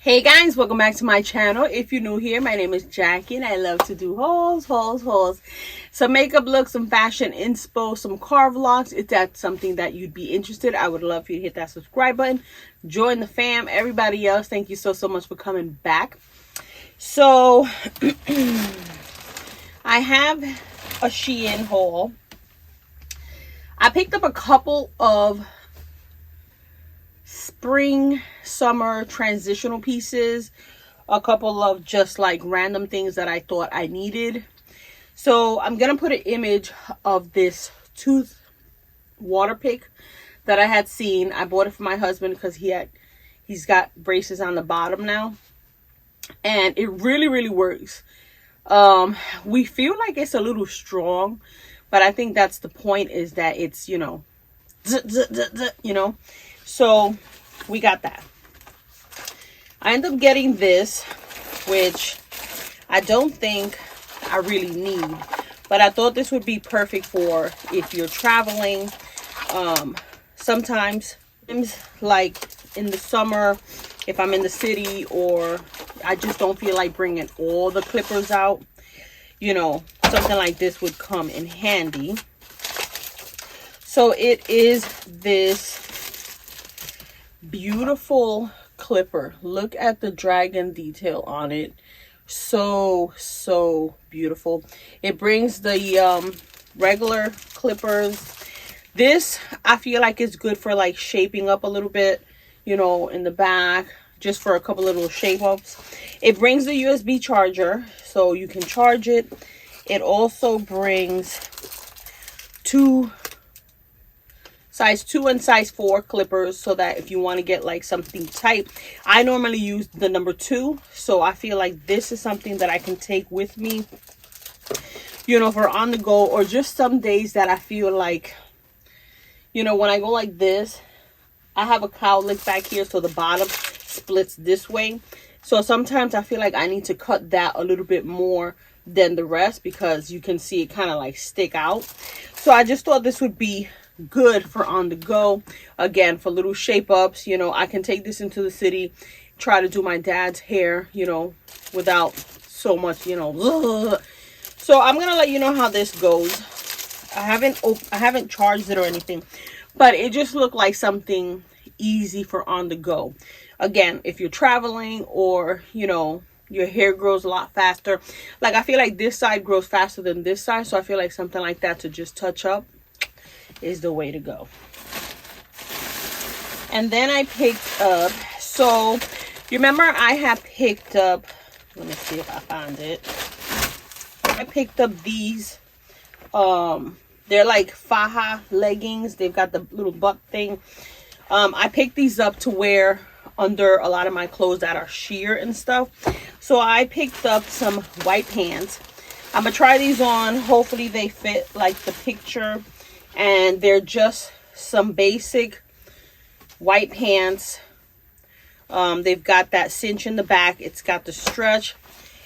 Hey guys, welcome back to my channel. If you're new here, my name is Jackie and I love to do hauls, some makeup looks, some fashion inspo, some car vlogs. If that's something that you'd be interested, I would love for you to hit that subscribe button, join the fam. Everybody else, thank you so much for coming back. So I have a SHEIN haul. I picked up a couple of spring summer transitional pieces, a couple of just like random things that I thought I needed. So I'm gonna put an image of this tooth water pick that I had seen. I bought it for my husband because he's got braces on the bottom now, and it really works. We feel like it's a little strong, but I think that's the point, is that it's, you know, so we got that. I ended up getting this, which I don't think I really need, but I thought this would be perfect for if you're traveling. Sometimes like in the summer, if I'm in the city or I just don't feel like bringing all the clippers out, you know, something like this would come in handy. So it is this beautiful clipper. Look at the dragon detail on it. So beautiful. It brings the regular clippers. This, I feel like it's good for like shaping up a little bit, you know, in the back, just for a couple little shape ups. It brings the USB charger, so you can charge it. It also brings two size 2 and size 4 clippers, so that if you want to get like something tight. I normally use the number 2, so I feel like this is something that I can take with me, you know, for on the go, or just some days that I feel like, you know, when I go like this, I have a cowlick back here, so the bottom splits this way. So sometimes I feel like I need to cut that a little bit more than the rest, because you can see it kind of like stick out. So I just thought this would be good for on the go, again, for little shape ups. You know, I can take this into the city, try to do my dad's hair, you know, without so much, you know, ugh. So I'm gonna let you know how this goes. I haven't charged it or anything, but it just looked like something easy for on the go. Again, if you're traveling, or, you know, your hair grows a lot faster. Like, I feel like this side grows faster than this side, so I feel like something like that to just touch up is the way to go. And then I picked up, so you remember I had picked up, let me see if I find it. I picked up these, they're like faja leggings. They've got the little butt thing. I picked these up to wear under a lot of my clothes that are sheer and stuff. So I picked up some white pants. I'm gonna try these on. Hopefully they fit like the picture. And they're just some basic white pants. They've got that cinch in the back. It's got the stretch.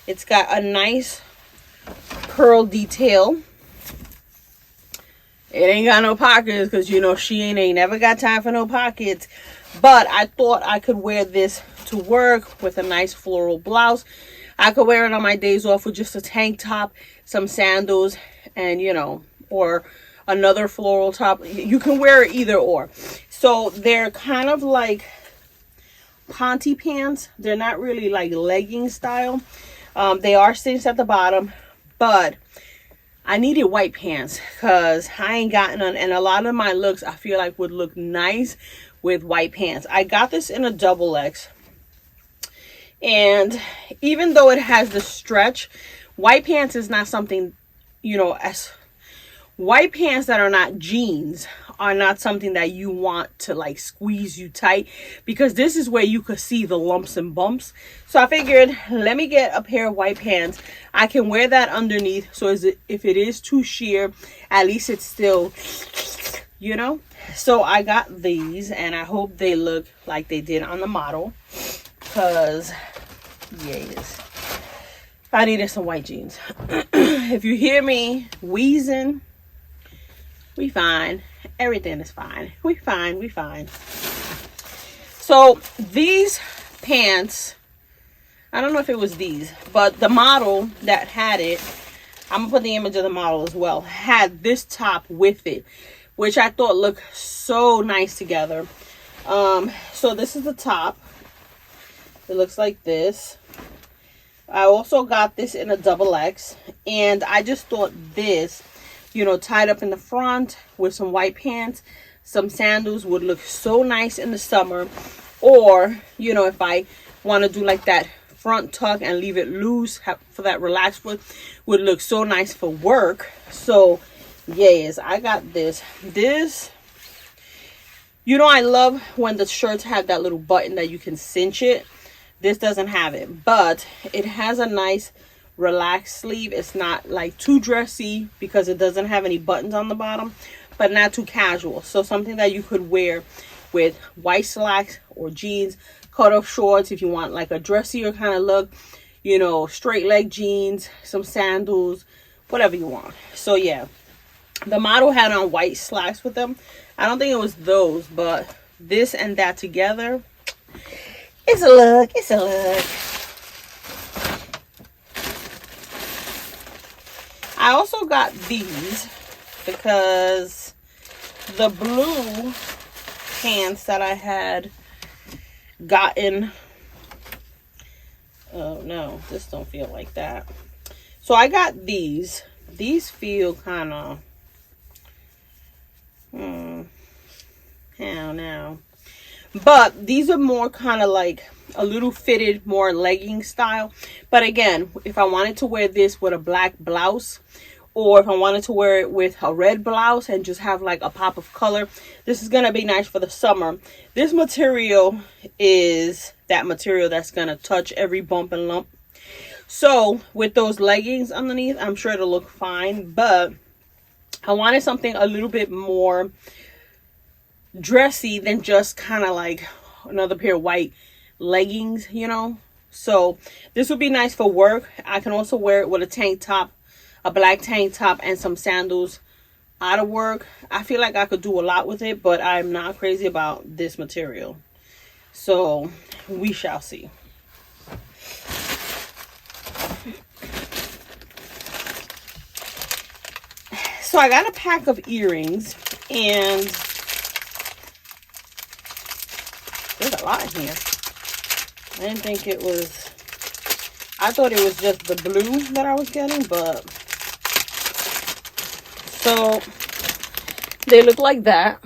It's got a nice pearl detail. It ain't got no pockets, because, you know, SHEIN ain't never got time for no pockets. But I thought I could wear this to work with a nice floral blouse. I could wear it on my days off with just a tank top, some sandals, and, you know, or another floral top. You can wear it either or. So they're kind of like ponte pants. They're not really like legging style. They are cinched at the bottom, but I needed white pants because I ain't got none, and a lot of my looks I feel like would look nice with white pants. I got this in a XXL, and even though it has the stretch, white pants is not something, you know, as white pants that are not jeans are not something that you want to like squeeze you tight, because this is where you could see the lumps and bumps. So I figured, let me get a pair of white pants. I can wear that underneath, so if it is too sheer, at least it's still, you know. So I got these, and I hope they look like they did on the model, because yes, I needed some white jeans. If you hear me wheezing, we fine. Everything is fine. We fine. So these pants I don't know if it was these, but the model that had it, I'm gonna put the image of the model as well, had this top with it, which I thought looked so nice together. So this is the top. It looks like this. I also got this in a XXL, and I just thought this, you know, tied up in the front with some white pants, some sandals would look so nice in the summer. Or, you know, if I want to do like that front tuck and leave it loose for that relaxed look, would look so nice for work. So yes, I got this. You know, I love when the shirts have that little button that you can cinch it. This doesn't have it, but it has a nice relaxed sleeve. It's not like too dressy because it doesn't have any buttons on the bottom, but not too casual. So something that you could wear with white slacks or jeans, cut off shorts if you want like a dressier kind of look, you know, straight leg jeans, some sandals, whatever you want. So yeah, the model had on white slacks with them. I don't think it was those, but this and that together, it's a look. It's a look. I also got these because the blue pants that I had gotten, oh no, this don't feel like that. So I got these. These feel kind of, hell no. But these are more kind of like a little fitted, more legging style. But again, if I wanted to wear this with a black blouse, or if I wanted to wear it with a red blouse and just have like a pop of color, this is going to be nice for the summer. This material is that material that's going to touch every bump and lump. So with those leggings underneath, I'm sure it'll look fine. But I wanted something a little bit more dressy than just kind of like another pair of white leggings, you know. So this would be nice for work. I can also wear it with a tank top, a black tank top, and some sandals out of work. I feel like I could do a lot with it, but I'm not crazy about this material. So we shall see. So I got a pack of earrings, and there's a lot in here. I didn't think it was, I thought it was just the blue that I was getting, but so they look like that.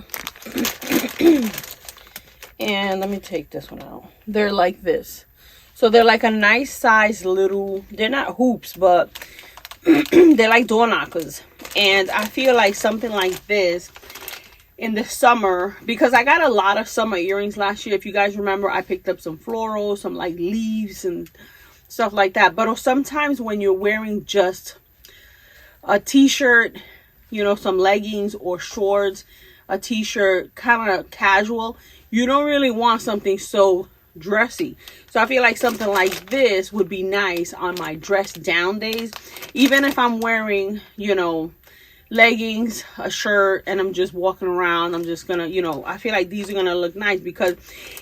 And let me take this one out. They're like this. So they're like a nice size little, they're not hoops, but they're like door knockers. And I feel like something like this in the summer, because I got a lot of summer earrings last year. If you guys remember, I picked up some florals, some like leaves and stuff like that. But sometimes when you're wearing just a t-shirt, you know, some leggings or shorts, a t-shirt, kind of casual, you don't really want something so dressy. So I feel like something like this would be nice on my dress down days. Even if I'm wearing, you know, leggings, a shirt, and I'm just walking around, I'm just gonna, you know, I feel like these are gonna look nice because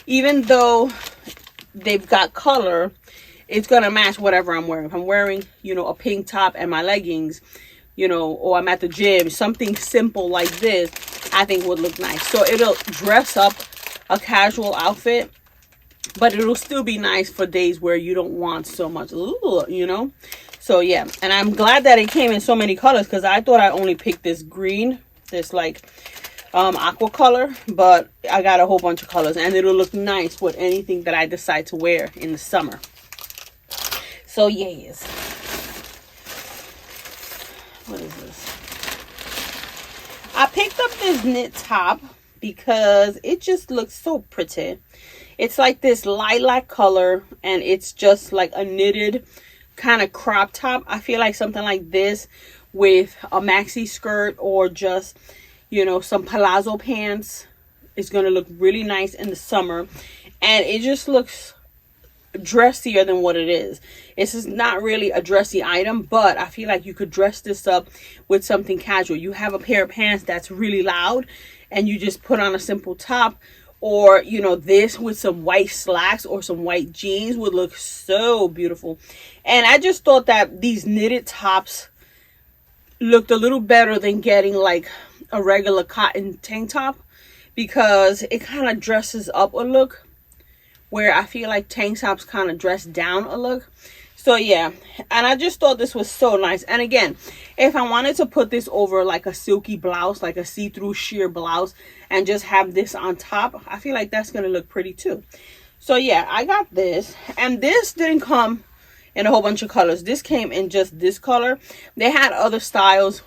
even though they've got color, it's gonna match whatever I'm wearing. If I'm wearing, you know, a pink top and my leggings, you know, or I'm at the gym, something simple like this, I think would look nice. So it'll dress up a casual outfit, but it'll still be nice for days where you don't want so much, you know. So yeah, and I'm glad that it came in so many colors, because I thought I only picked this green, this like aqua color, but I got a whole bunch of colors, and it'll look nice with anything that I decide to wear in the summer. So yes. What is this? I picked up this knit top because it just looks so pretty. It's like this lilac color, and it's just like a knitted kind of crop top. I feel like something like this with a maxi skirt or just, you know, some palazzo pants is going to look really nice in the summer. And it just looks dressier than what it is. This is not really a dressy item, but I feel like you could dress this up with something casual. You have a pair of pants that's really loud and you just put on a simple top, or you know, this with some white slacks or some white jeans would look so beautiful. And I just thought that these knitted tops looked a little better than getting like a regular cotton tank top, because it kind of dresses up a look where I feel like tank tops kind of dress down a look. So yeah, and I just thought this was so nice. And again, if I wanted to put this over like a silky blouse, like a see-through sheer blouse, and just have this on top, I feel like that's gonna look pretty too. So yeah, I got this. And this didn't come in a whole bunch of colors. This came in just this color. They had other styles,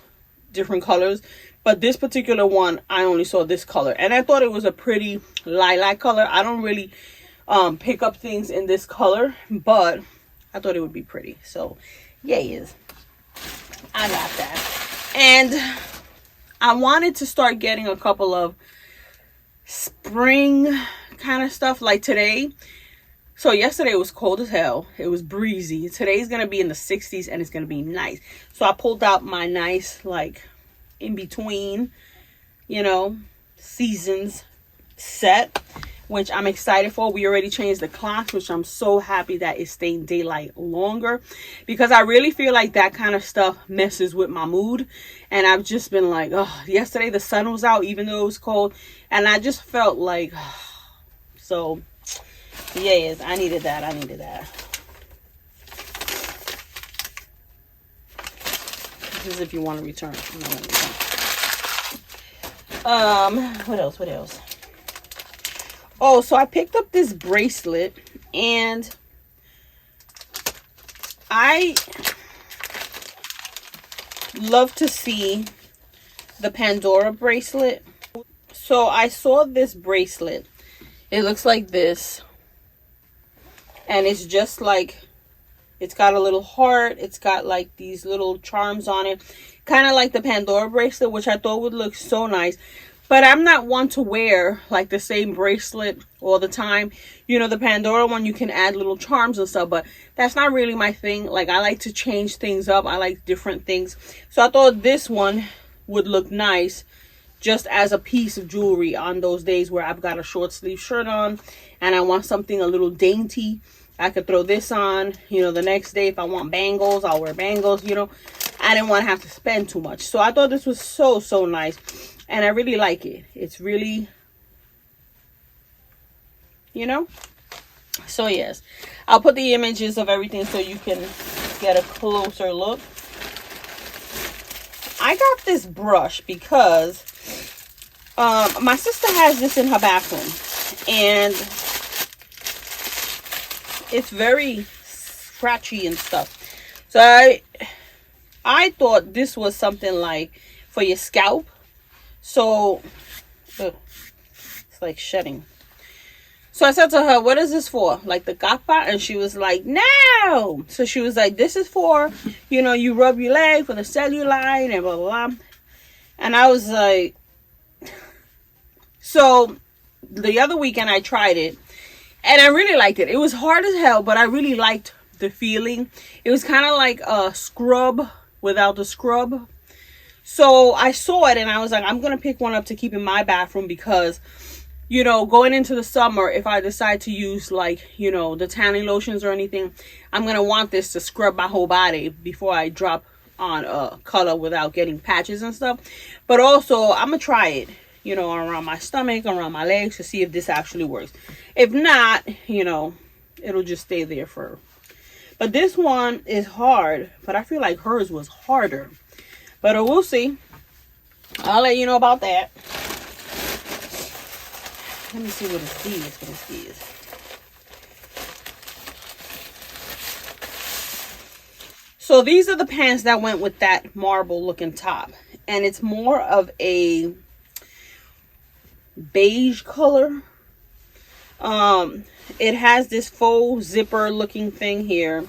different colors, but this particular one, I only saw this color. And I thought it was a pretty lilac color. I don't really pick up things in this color, but I thought it would be pretty. So yes, I got that. And I wanted to start getting a couple of spring kind of stuff like today. So yesterday it was cold as hell. It was breezy. Today's going to be in the 60s and it's going to be nice. So I pulled out my nice like in between, you know, seasons set, which I'm excited for. We already changed the clocks, which I'm so happy that it's staying daylight longer, because I really feel like that kind of stuff messes with my mood. And I've just been like, oh, yesterday the sun was out even though it was cold, and I just felt like, so yes, I needed that. This is if you want to return. I'm not gonna return. What else? Oh, so I picked up this bracelet, and I love to see the Pandora bracelet. So I saw this bracelet. It looks like this, and it's just like, it's got a little heart. It's got like these little charms on it, kind of like the Pandora bracelet, which I thought would look so nice. But I'm not one to wear like the same bracelet all the time. You know, the Pandora one, you can add little charms and stuff, but that's not really my thing. Like, I like to change things up. I like different things. So I thought this one would look nice just as a piece of jewelry on those days where I've got a short sleeve shirt on and I want something a little dainty. I could throw this on, you know, the next day. If I want bangles, I'll wear bangles, you know. I didn't want to have to spend too much. So I thought this was so, so nice. And I really like it. It's really, you know. So yes, I'll put the images of everything so you can get a closer look. I got this brush because my sister has this in her bathroom. And it's very scratchy and stuff. So I thought this was something like for your scalp. So it's like shedding. So I said to her, what is this for? Like the gapa? And she was like, no. So she was like, this is for, you know, you rub your leg for the cellulite and blah, blah, blah. And I was like, so the other weekend I tried it. And I really liked it. It was hard as hell, but I really liked the feeling. It was kind of like a scrub without the scrub. So I saw it and I was like, I'm going to pick one up to keep in my bathroom because, you know, going into the summer, if I decide to use like, you know, the tanning lotions or anything, I'm going to want this to scrub my whole body before I drop on a color without getting patches and stuff. But also, I'm going to try it, you know, around my stomach, around my legs to see if this actually works. If not, you know, it'll just stay there for. But this one is hard, but I feel like hers was harder. But we'll see. I'll let you know about that. Let me see what it is. So these are the pants that went with that marble looking top. And it's more of a beige color. It has this faux zipper looking thing here.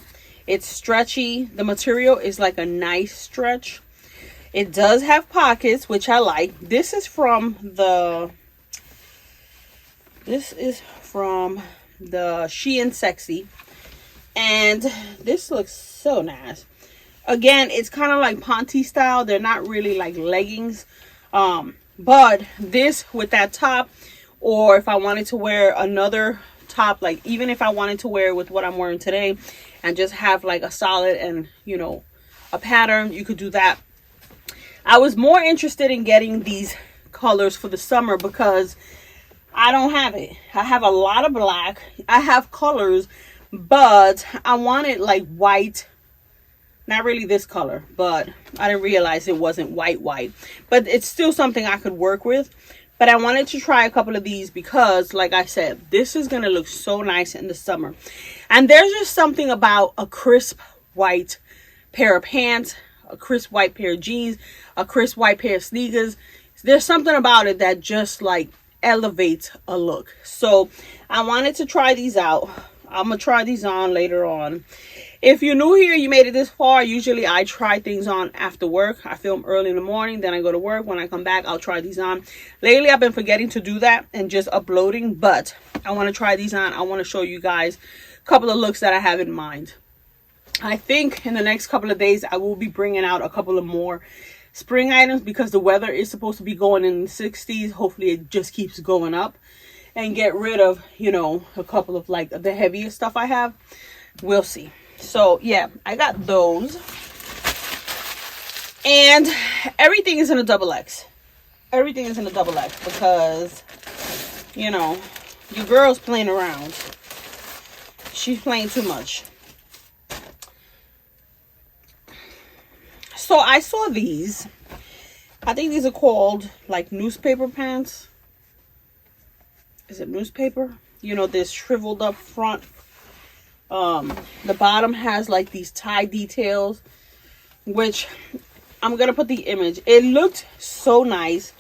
It's stretchy. The material is like a nice stretch. It does have pockets, which I like. This is from the SHEIN Sexy. And this looks so nice. Again, it's kind of like Ponte style. They're not really like leggings. But this with that top or if I wanted to wear another top, like even if I wanted to wear it with what I'm wearing today and just have like a solid and, you know, a pattern, you could do that. I was more interested in getting these colors for the summer because I don't have it. I have a lot of black. I have colors, but I wanted like white. Not really this color, but I didn't realize it wasn't white. But it's still something I could work with. But I wanted to try a couple of these because, like I said, this is going to look so nice in the summer. And there's just something about a crisp white pair of pants, a crisp white pair of jeans, a crisp white pair of sneakers. There's something about it that just like elevates a look. So I wanted to try these out. I'm going to try these on later on. If you're new here, you made it this far, usually I try things on after work. I film early in the morning, then I go to work. When I come back, I'll try these on. Lately, I've been forgetting to do that and just uploading, but I want to try these on. I want to show you guys a couple of looks that I have in mind. I think in the next couple of days, I will be bringing out a couple of more spring items because the weather is supposed to be going in the 60s. Hopefully, it just keeps going up, and get rid of, you know, a couple of like the heaviest stuff I have. We'll see. So yeah, I got those, and everything is in a double X. Everything is in a double X because, you know, your girl's playing around. She's playing too much. So I saw these. I think these are called like newspaper pants. Is it newspaper? You know, this shriveled up front. The bottom has like these tie details, which I'm gonna put the image. It looked so nice.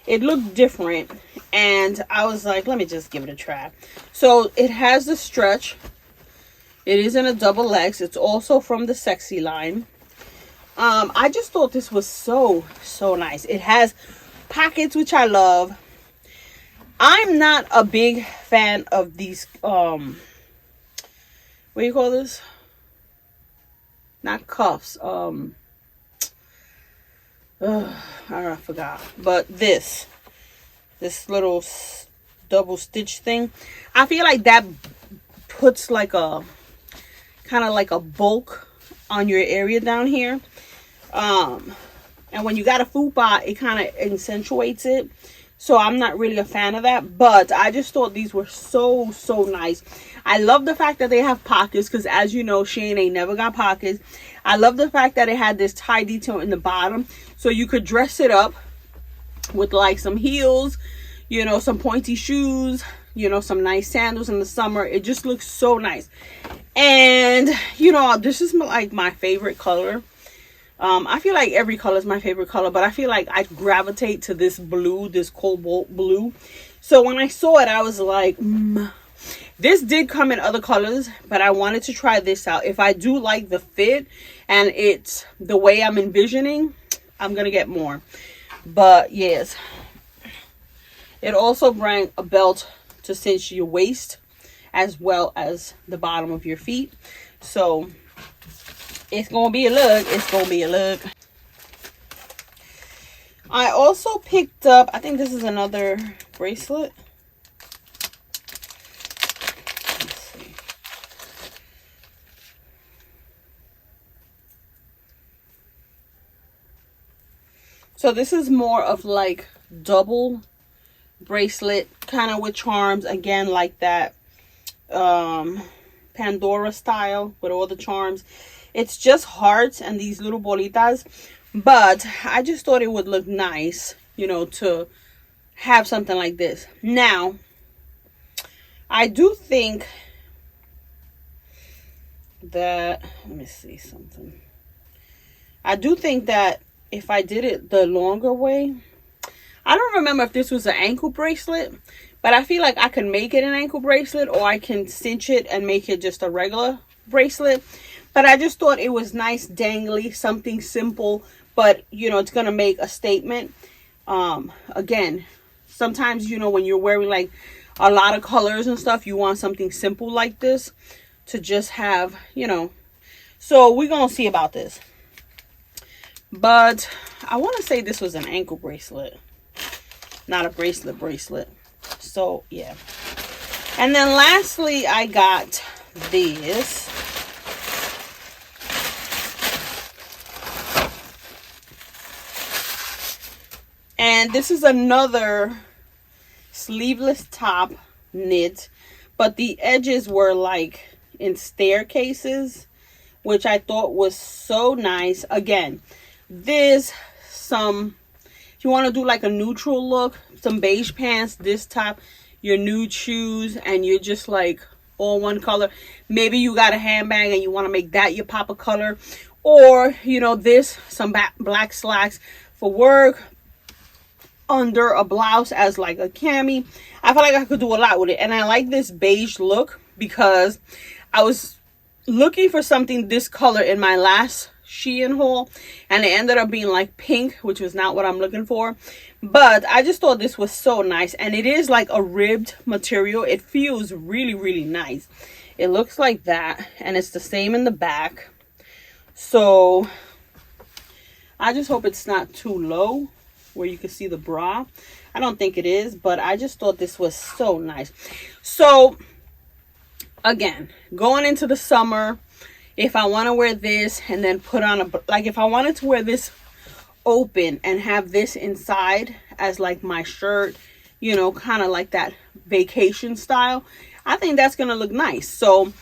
It looked different, and I was like, let me just give it a try. So it has the stretch. It is in a double X. It's also from the Sexy line. I just thought this was so nice. It has pockets, which I love. I'm not a big fan of these what do you call this? Not cuffs. I forgot. But this little double stitch thing, I feel like that puts like a kind of like a bulk on your area down here. And when you got a fupa, it kind of accentuates it. So I'm not really a fan of that, but I just thought these were so nice. I love the fact that they have pockets because, as you know, SHEIN ain't never got pockets. I love the fact that it had this tie detail in the bottom, so you could dress it up with like some heels, you know, some pointy shoes, you know, some nice sandals in the summer. It just looks so nice. And, you know, this is like my favorite color. I feel like every color is my favorite color, but I feel like I gravitate to this blue, this cobalt blue. So when I saw it, I was like, This did come in other colors, but I wanted to try this out. If I do like the fit and it's the way I'm envisioning, I'm going to get more. But yes, it also brings a belt to cinch your waist as well as the bottom of your feet. So it's going to be a look. It's going to be a look. I also picked up, I think this is another bracelet. Let's see. So this is more of like double bracelet, kind of with charms. Again, like that Pandora style with all the charms. It's just hearts and these little bolitas. But I just thought it would look nice, you know, to have something like this. Now, I do think that, let me see something. I do think that if I did it the longer way, I don't remember if this was an ankle bracelet, but I feel like I can make it an ankle bracelet, or I can cinch it and make it just a regular bracelet. But I just thought it was nice, dangly, something simple. But, you know, it's going to make a statement. Again, sometimes, you know, when you're wearing like a lot of colors and stuff, you want something simple like this to just have, you know. So we're going to see about this. But I want to say this was an ankle bracelet, not a bracelet. So yeah. And then lastly, I got this. And this is another sleeveless top knit, but the edges were like in staircases, which I thought was so nice. Again, this some, if you want to do like a neutral look, some beige pants, this top, your nude shoes, and you're just like all one color. Maybe you got a handbag and you want to make that your pop of color, or you know, this, some black slacks for work, under a blouse as like a cami. I feel like I could do a lot with it. And I like this beige look because I was looking for something this color in my last SHEIN haul, and it ended up being like pink, which was not what I'm looking for. But I just thought this was so nice, and it is like a ribbed material. It feels really, really nice. It looks like that, and it's the same in the back. So I just hope it's not too low where you can see the bra. I don't think it is, but I just thought this was so nice. So again, going into the summer, if I want to wear this and then put on a, like if I wanted to wear this open and have this inside as like my shirt, you know, kind of like that vacation style, I think that's gonna look nice. So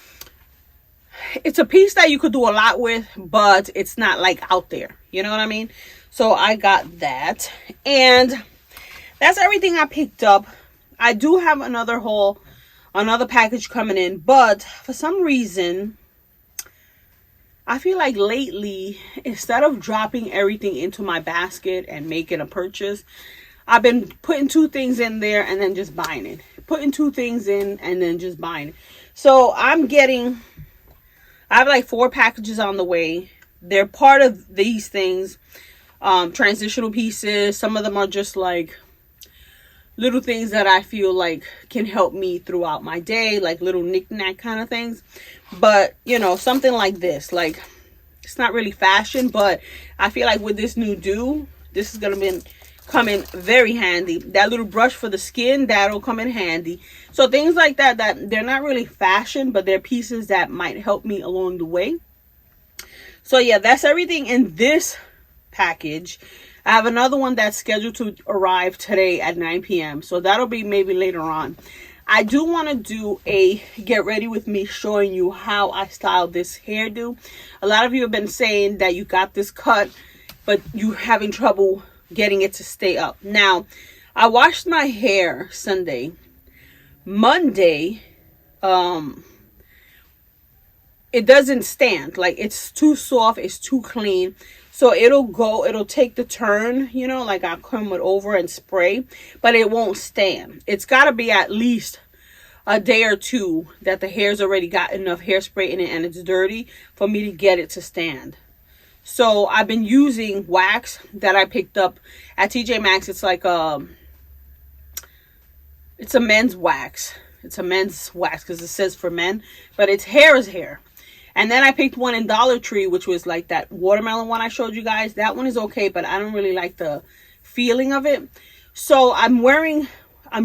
it's a piece that you could do a lot with, but it's not like out there, you know what I mean? So I got that, and that's everything I picked up. I do have another haul, another package coming in, but for some reason I feel like lately, instead of dropping everything into my basket and making a purchase, I've been putting 2 things in there and then just buying it, putting 2 things in and then just buying it. So I have like 4 packages on the way. They're part of these things, transitional pieces. Some of them are just like little things that I feel like can help me throughout my day, like little knick-knack kind of things. But you know, something like this, like it's not really fashion, but I feel like with this new do, this is gonna come in very handy. That little brush for the skin, that'll come in handy. So things like that, that they're not really fashion, but they're pieces that might help me along the way. So yeah, that's everything in this package. I have another one that's scheduled to arrive today at 9 p.m. So that'll be maybe later on. I do want to do a get ready with me showing you how I styled this hairdo. A lot of you have been saying that you got this cut, but you're having trouble getting it to stay up. Now, I washed my hair Sunday. Monday, it doesn't stand. Like, it's too soft, it's too clean. So it'll take the turn, you know, like I'll comb it over and spray, but it won't stand. It's got to be at least a day or 2 that the hair's already got enough hairspray in it and it's dirty for me to get it to stand. So I've been using wax that I picked up at TJ Maxx. It's like it's a men's wax. It's a men's wax because it says for men, but it's hair is hair. And then I picked one in Dollar Tree, which was like that watermelon one I showed you guys. That one is okay, but I don't really like the feeling of it. So I'm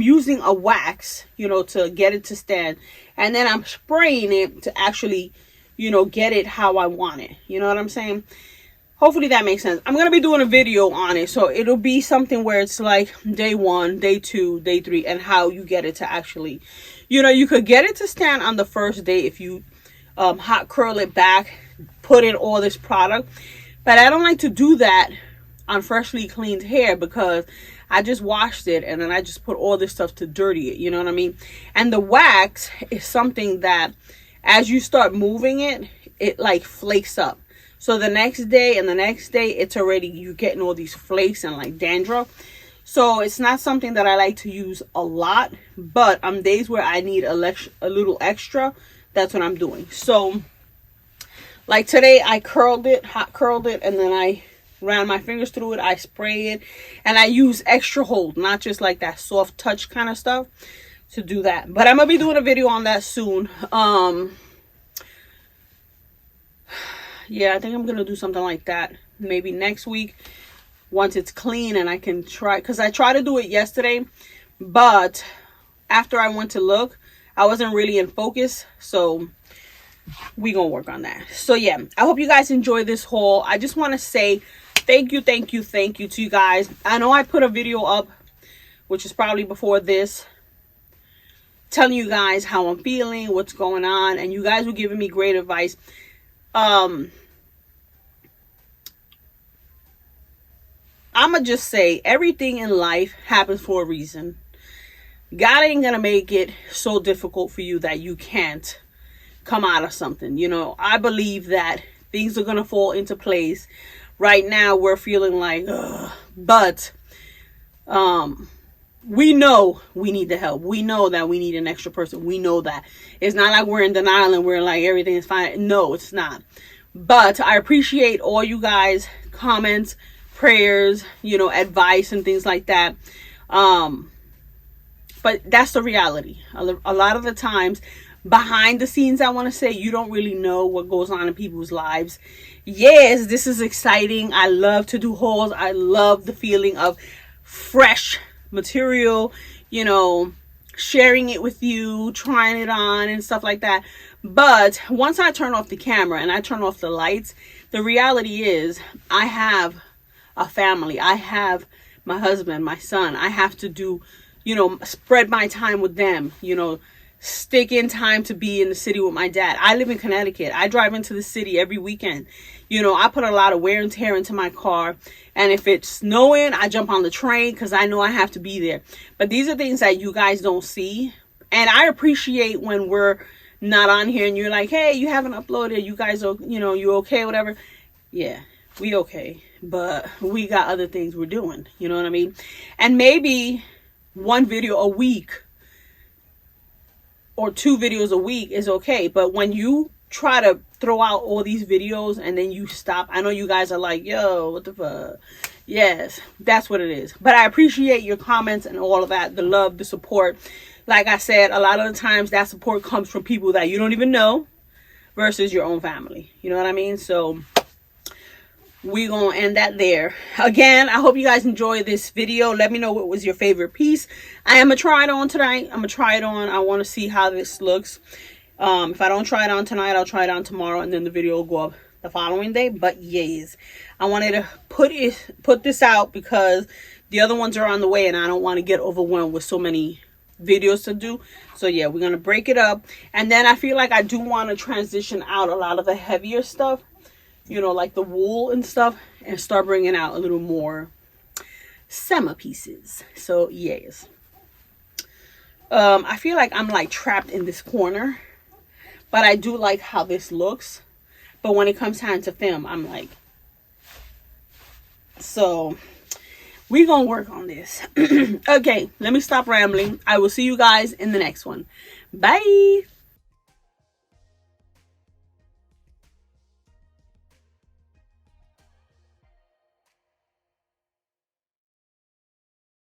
using a wax, you know, to get it to stand. And then I'm spraying it to actually, you know, get it how I want it. You know what I'm saying? Hopefully that makes sense. I'm going to be doing a video on it. So it'll be something where it's like day 1, day 2, day 3, and how you get it to actually, you know, you could get it to stand on the first day if you hot curl it back, put in all this product. But I don't like to do that on freshly cleaned hair because I just washed it and then I just put all this stuff to dirty it, you know what I mean? And the wax is something that as you start moving it, it like flakes up. So the next day and the next day, it's already, you're getting all these flakes and like dandruff. So it's not something that I like to use a lot, but on days where I need a little extra, that's what I'm doing. So like today I hot curled it, and then I ran my fingers through it. I spray it and I use extra hold, not just like that soft touch kind of stuff to do that. But I'm gonna be doing a video on that soon. Yeah, I think I'm gonna do something like that maybe next week once it's clean and I can try, because I tried to do it yesterday, but after I went to look, I wasn't really in focus. So we gonna work on that. So yeah, I hope you guys enjoy this haul. I just want to say thank you to you guys. I know I put a video up, which is probably before this, telling you guys how I'm feeling, what's going on, and you guys were giving me great advice. I'ma just say everything in life happens for a reason. God ain't gonna make it so difficult for you that you can't come out of something. You know, I believe that things are gonna fall into place. Right now we're feeling like ugh, but we know we need the help. We know that we need an extra person. We know that. It's not like we're in denial and we're like everything is fine. No, it's not. But I appreciate all you guys comments, prayers, you know, advice and things like that. But that's the reality. A lot of the times behind the scenes, I want to say, you don't really know what goes on in people's lives. Yes, this is exciting. I love to do hauls. I love the feeling of fresh material, you know, sharing it with you, trying it on and stuff like that. But once I turn off the camera and I turn off the lights, the reality is I have a family. I have my husband, my son. I have to do, you know, spread my time with them, you know, stick in time to be in the city with my dad. I live in Connecticut. I drive into the city every weekend. You know, I put a lot of wear and tear into my car. And if it's snowing, I jump on the train because I know I have to be there. But these are things that you guys don't see. And I appreciate when we're not on here and you're like, hey, you haven't uploaded. You guys are, you know, you okay, whatever. Yeah, we okay. But we got other things we're doing. You know what I mean? And maybe one video a week or 2 videos a week is okay. But when you try to throw out all these videos and then you stop, I know you guys are like, yo, what the fuck? Yes, that's what it is. But I appreciate your comments and all of that, the love, the support. Like I said, a lot of the times that support comes from people that you don't even know versus your own family. You know what I mean? So we're gonna end that there. Again, I hope you guys enjoy this video. Let me know what was your favorite piece. I am gonna try it on tonight. I'm gonna try it on. I want to see how this looks. If I don't try it on tonight, I'll try it on tomorrow, and then the video will go up the following day. But yes, I wanted to put this out because the other ones are on the way and I don't want to get overwhelmed with so many videos to do. So yeah, we're gonna break it up, and then I feel like I do want to transition out a lot of the heavier stuff, you know, like the wool and stuff, and start bringing out a little more summer pieces. So yes, I feel like I'm like trapped in this corner, but I do like how this looks. But when it comes time to film, I'm like, so we're gonna work on this. Okay, let me stop rambling. I will see you guys in the next one. Bye.